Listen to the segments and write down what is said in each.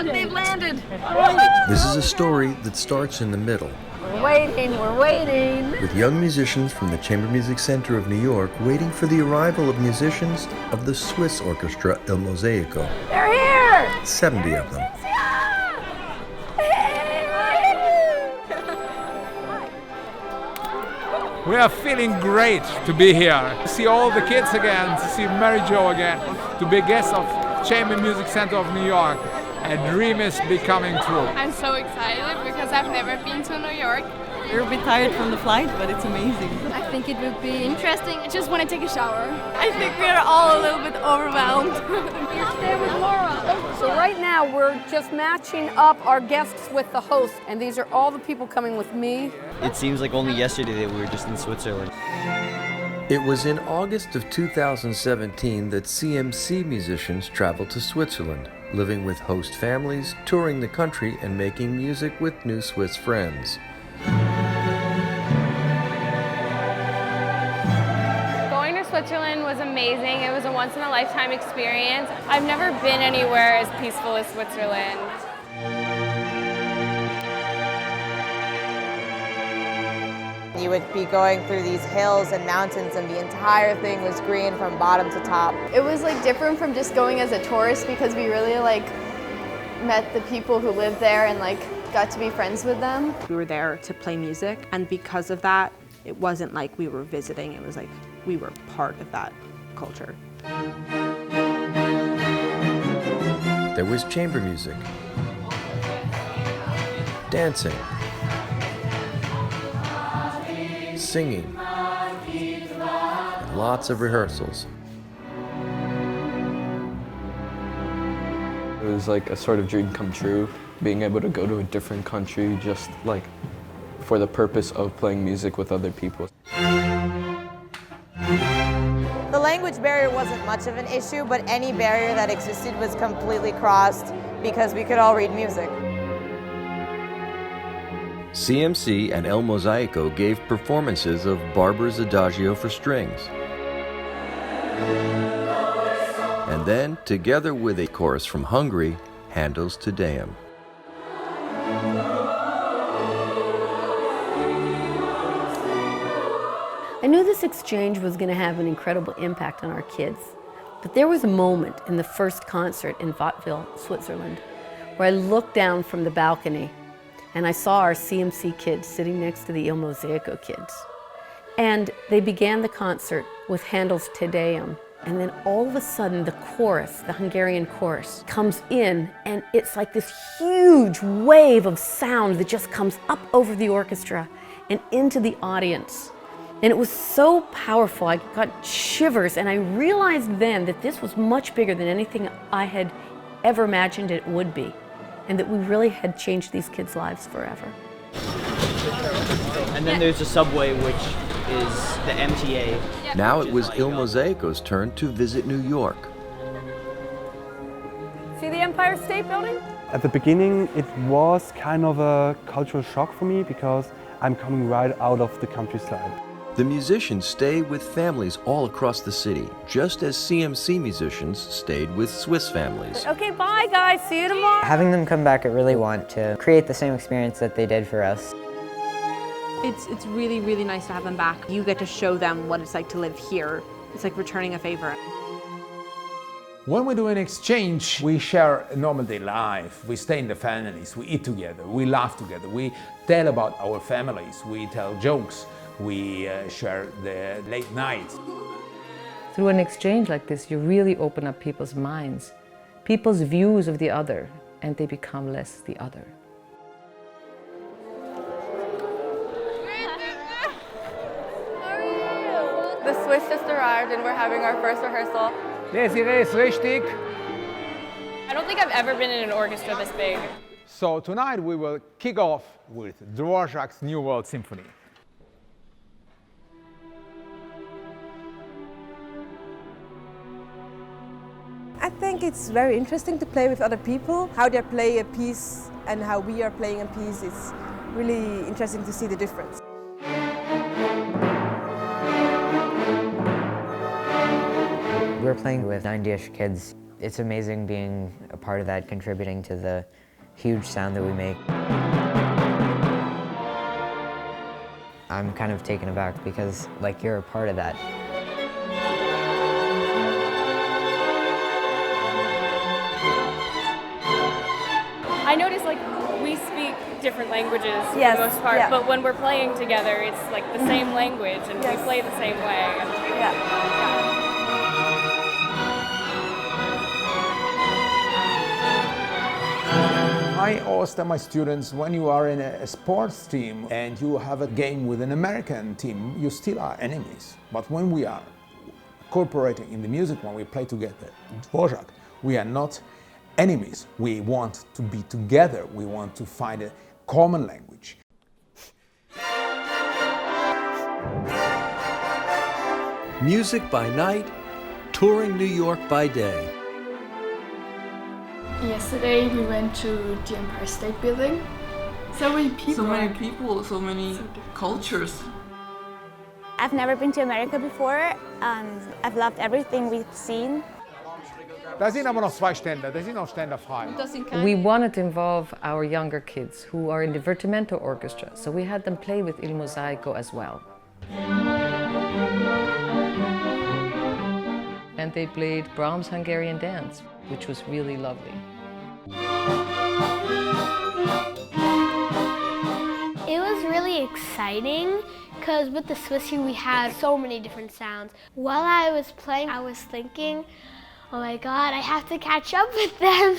Look, they've landed. This is a story that starts in the middle. We're waiting. With young musicians from the Chamber Music Center of New York waiting for the arrival of musicians of the Swiss orchestra Il Mosaico. They're here! 70 of them. We are feeling great to be here, to see all the kids again, to see Mary Jo again, to be guests of Chamber Music Center of New York. A dream is becoming true. I'm so excited because I've never been to New York. We're a bit tired from the flight, but it's amazing. I think it would be interesting. I just want to take a shower. I think we are all a little bit overwhelmed. You're staying with Laura. So right now we're just matching up our guests with the host, and these are all the people coming with me. It seems like only yesterday that we were just in Switzerland. It was in August of 2017 that CMC musicians traveled to Switzerland, living with host families, touring the country, and making music with new Swiss friends. Going to Switzerland was amazing. It was a once-in-a-lifetime experience. I've never been anywhere as peaceful as Switzerland. You would be going through these hills and mountains and the entire thing was green from bottom to top. It was different from just going as a tourist because we really met the people who lived there and got to be friends with them. We were there to play music, and because of that, it wasn't like we were visiting, it was like we were part of that culture. There was chamber music, dancing, singing, and lots of rehearsals. It was like a sort of dream come true, being able to go to a different country just for the purpose of playing music with other people. The language barrier wasn't much of an issue, but any barrier that existed was completely crossed because we could all read music. CMC and El Mosaico gave performances of Barber's Adagio for strings. And then, together with a chorus from Hungary, Handel's Te Deum. I knew this exchange was going to have an incredible impact on our kids, but there was a moment in the first concert in Wattwil, Switzerland, where I looked down from the balcony and I saw our CMC kids sitting next to the Il Mosaico kids. And they began the concert with Handel's Te Deum. And then all of a sudden the chorus, the Hungarian chorus, comes in and it's like this huge wave of sound that just comes up over the orchestra and into the audience. And it was so powerful, I got shivers, and I realized then that this was much bigger than anything I had ever imagined it would be, and that we really had changed these kids' lives forever. And then there's the subway, which is the MTA. Now it was Il Mosaico's turn to visit New York. See the Empire State Building? At the beginning, it was kind of a cultural shock for me because I'm coming right out of the countryside. The musicians stayed with families all across the city, just as CMC musicians stayed with Swiss families. Okay, bye guys, see you tomorrow. Having them come back, I really want to create the same experience that they did for us. It's really, really nice to have them back. You get to show them what it's like to live here. It's like returning a favor. When we do an exchange, we share a normal day life. We stay in the families, we eat together, we laugh together, we tell about our families, we tell jokes, we share the late nights. Through an exchange like this, you really open up people's minds, people's views of the other, and they become less the other. The Swiss just arrived and we're having our first rehearsal. Desiree ist richtig. I don't think I've ever been in an orchestra this big. So tonight we will kick off with Dvorak's New World Symphony. I think it's very interesting to play with other people. How they play a piece and how we are playing a piece is really interesting to see the difference. We were playing with 90-ish kids. It's amazing being a part of that, contributing to the huge sound that we make. I'm kind of taken aback because, like, you're a part of that. I notice, like, we speak different languages for Yes, the most part, yeah. but when we're playing together, it's like the same language and we play the same way. I asked my students, when you are in a sports team and you have a game with an American team, you still are enemies. But when we are cooperating in the music, when we play together, Dvorak, we are not enemies. We want to be together. We want to find a common language. Music by night, touring New York by day. Yesterday we went to the Empire State Building. So many people. So many cultures. I've never been to America before, and I've loved everything we've seen. Da sind aber noch zwei Stände, da sind noch Stände frei. We wanted to involve our younger kids who are in the Divertimento Orchestra, so we had them play with Il Mosaico as well. And they played Brahms' Hungarian Dance, which was really lovely. It was really exciting because with the Swissy we had so many different sounds. While I was playing, I was thinking, oh my God, I have to catch up with them.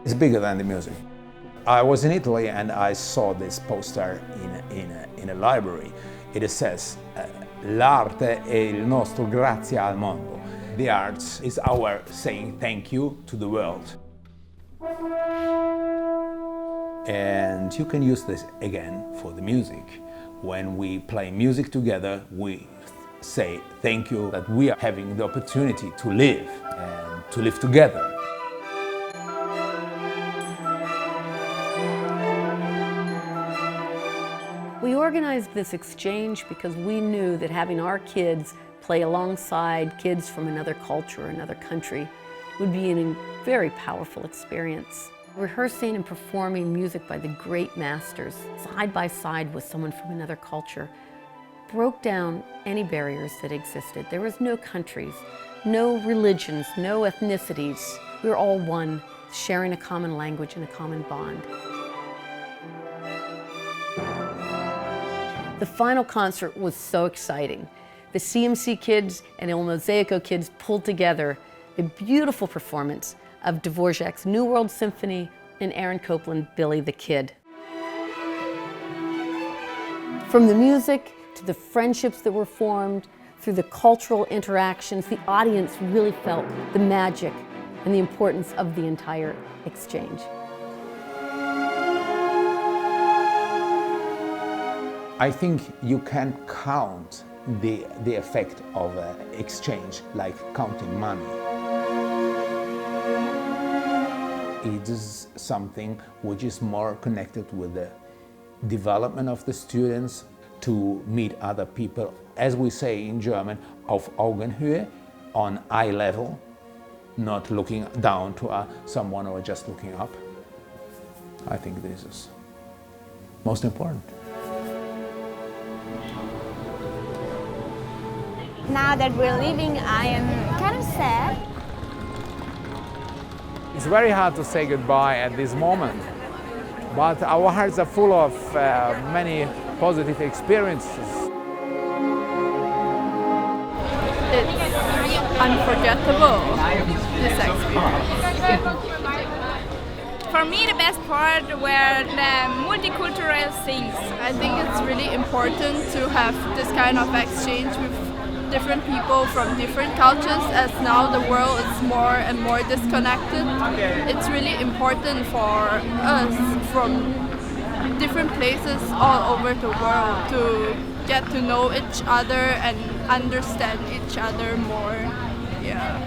It's bigger than the music. I was in Italy and I saw this poster in a library. It says, l'arte è il nostro grazie al mondo. The arts is our saying thank you to the world. And you can use this again for the music. When we play music together, we say thank you that we are having the opportunity to live and to live together. We organized this exchange because we knew that having our kids play alongside kids from another culture, another country, would be a very powerful experience. Rehearsing and performing music by the great masters, side by side with someone from another culture, broke down any barriers that existed. There was no countries, no religions, no ethnicities. We were all one, sharing a common language and a common bond. The final concert was so exciting. The CMC kids and Il Mosaico kids pulled together a beautiful performance of Dvorak's New World Symphony and Aaron Copland, Billy the Kid. From the music to the friendships that were formed, through the cultural interactions, the audience really felt the magic and the importance of the entire exchange. I think you can count the effect of exchange like counting money. It is something which is more connected with the development of the students, to meet other people, as we say in German, auf Augenhöhe, on eye level, not looking down to someone or just looking up. I think this is most important. Now that we're leaving, I am kind of sad. It's very hard to say goodbye at this moment, but our hearts are full of many positive experiences. It's unforgettable, this experience. For me, the best part were the multicultural things. I think it's really important to have this kind of exchange with different people from different cultures, as now the world is more and more disconnected. It's really important for us from different places all over the world to get to know each other and understand each other more. Yeah.